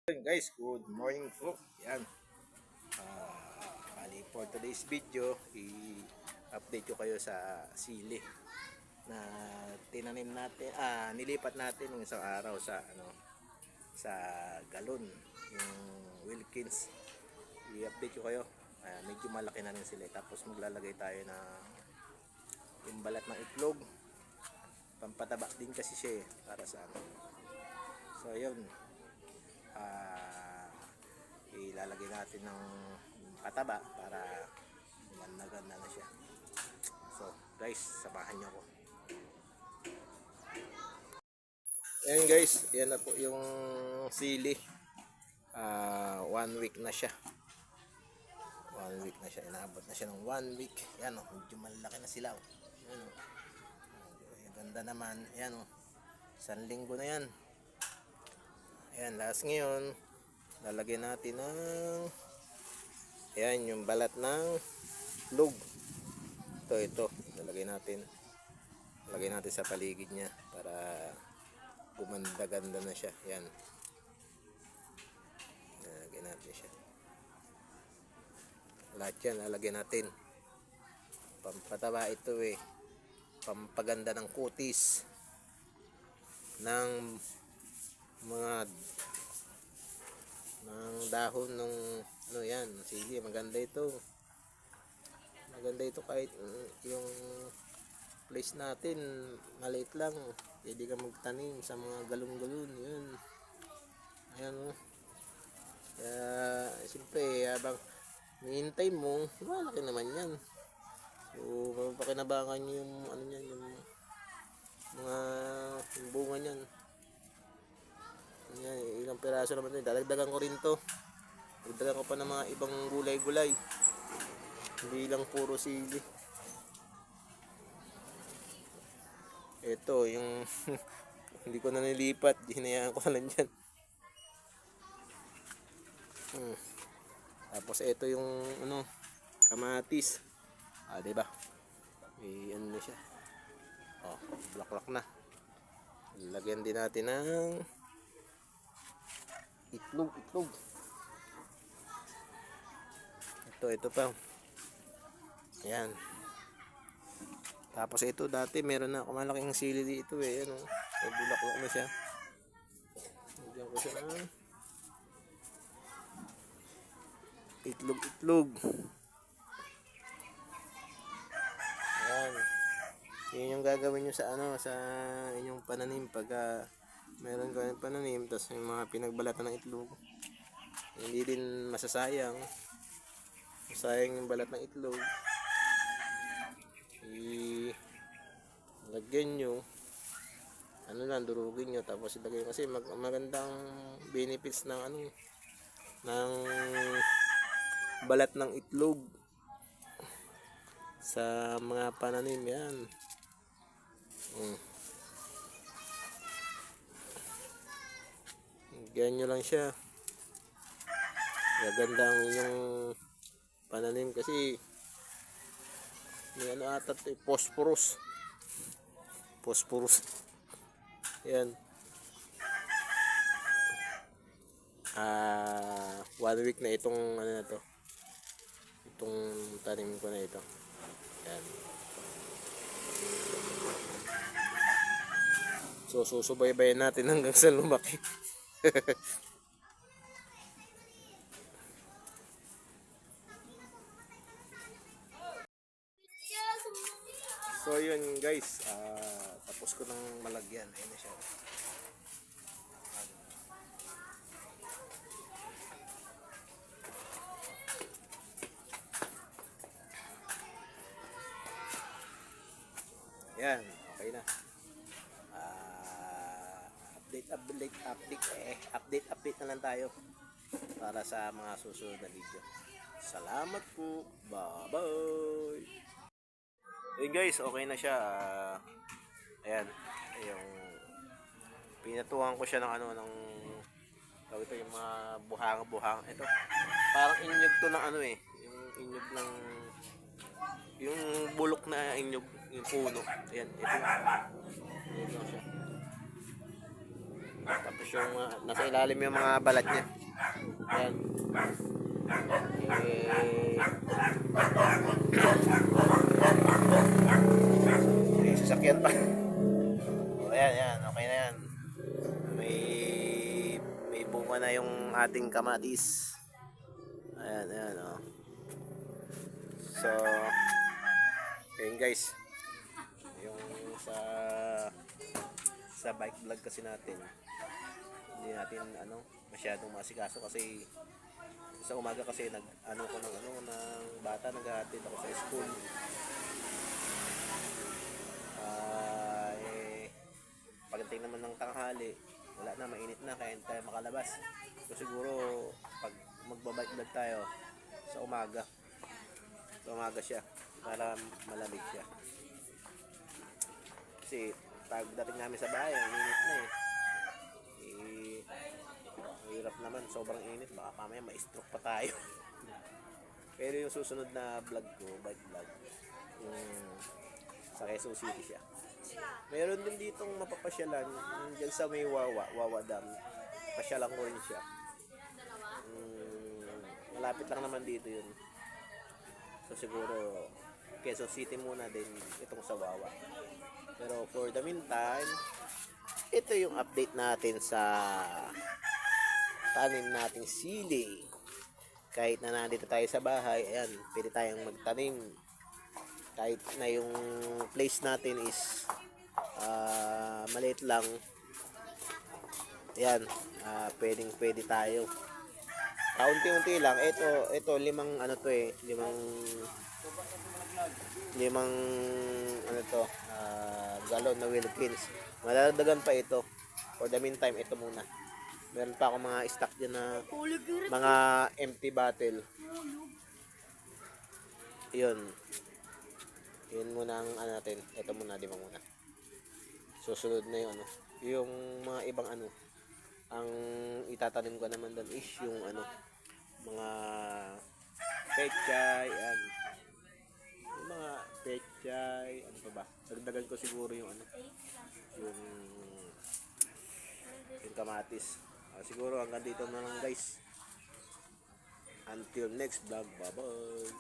Guys, good morning po. Yan. Bali for today's video, i-update ko kayo sa sili na tinanim natin, nilipat natin ng isang araw sa sa galon, yung Wilkins. I-update ko kayo. Medyo malaki na rin sila. Tapos maglalagay tayo na yung balat ng itlog. Pampataba din kasi siya para sa So, ayun. Ilalagay natin ng pataba para ganda na siya. So guys, samahan nyo ko. Ayan guys, yan na po yung sili. 1 week na siya. 1 week na siya. Inaabot na siya ng 1 week. Yan o, medyo malaki na sila. Yan o. Ganda naman. Yan o. 1 linggo na yan. Ayan, last ngayon lalagyan natin ng ayan yung balat ng log. Ito lalagyan natin sa paligid niya para gumanda-ganda na siya. Ayan, lalagyan natin siya lahat yan, lalagyan natin. Pampataba ito pampaganda ng kutis ng mga dahon ng yan, sige, maganda ito kahit yung place natin maliit lang, pwede ka magtanim sa mga galon-galon. Yun, ayan o. Kaya siyempre habang hinihintay mo, malaki naman yan. So mapapakinabangan yung yung mga yung bunga niyan. Yan, ilang piraso naman ito. Dadagdagan ko rin to. Dadagdagan ko pa ng mga ibang gulay-gulay. Hindi lang puro sili. Ito, yung hindi ko na nilipat. Hinayaan ko na lang dyan. Tapos ito yung kamatis. Diba? May na siya. Black na. Lagyan din natin ng itlog. Ito pa. Ayan. Tapos ito, dati meron na ako malaking sili dito Ayan o. May bulaklak na siya. Lagyan ko siya ng itlog. Ayan. Yun yung gagawin nyo sa sa inyong pananim pag meron kayong pananim, tapos yung mga pinagbalatan ng itlog, hindi din masasayang yung balat ng itlog. Lagyan nyo durugin nyo, tapos ilagay, kasi magandang benefits ng ng balat ng itlog sa mga pananim. Yan. Ganyan nyo lang siya. Gaganda ang inyong pananim kasi may ata phosphorus. Yan. 1 week na itong itong tanim ko na ito. Yan. So susubaybayan natin hanggang sa lumaki. So yun guys, tapos ko nang malagyan. Ayun na siya. Yan, okay na. Update na lang tayo para sa mga susunod na video. Salamat po. Bye-bye. Hey guys, okay na siya. Ayan, yung pinatuhan ko siya ng ng ito yung mga buhang. Ito, parang inyog to ng yung inyog ng yung bulok na inyog, yung puno. Ayan, ito lang siya. Tapos yung nasa ilalim yung mga balat niya. Ayan. May sasakyan pa. O, ayan, ayan. Okay na yan. May bunga na yung ating kamatis. Ayan, ayan, oh. So, ayun guys. Yung sa bike vlog kasi natin, hindi natin masyadong masikaso kasi sa umaga kasi ng bata, naghahatid ako sa school. Pagdating naman ng tanghali, wala na, mainit na, kaya hindi tayo makalabas. So siguro pag magbabike vlog tayo sa umaga siya para malamig siya. Kasi pagdating namin sa bahay, ang init na eh. Hirap naman, sobrang init, baka mamaya ma-stroke pa tayo. Pero yung susunod na vlog ko, bike vlog, yung sa Quezon City siya. Meron din ditong mapapasyalan, dyan sa may Wawa Dam. Pasyalan ko rin siya. Malapit lang naman dito yun. So siguro Quezon City muna din itong sa Wawa. Pero for the meantime, ito yung update natin sa tanim nating sili. Kahit na nandito tayo sa bahay, ayan, pwede tayong magtanim. Kahit na yung place natin is maliit lang, ayan, pwede tayo. Unti-unti lang. Ito limang galon na Wilkins. Madadagdagan pa ito. For the meantime, ito muna. Meron pa akong mga stock dyan na mga empty bottle. Yun muna ang natin. Ito muna, di ba muna. Susunod na yung mga ibang ang itatanim ko naman doon is yung mga pechay, yung mga pechay, ano pa ba, dagdagan ko siguro yung yung kamatis. Siguro hanggang dito na lang guys, until next vlog, bye bye.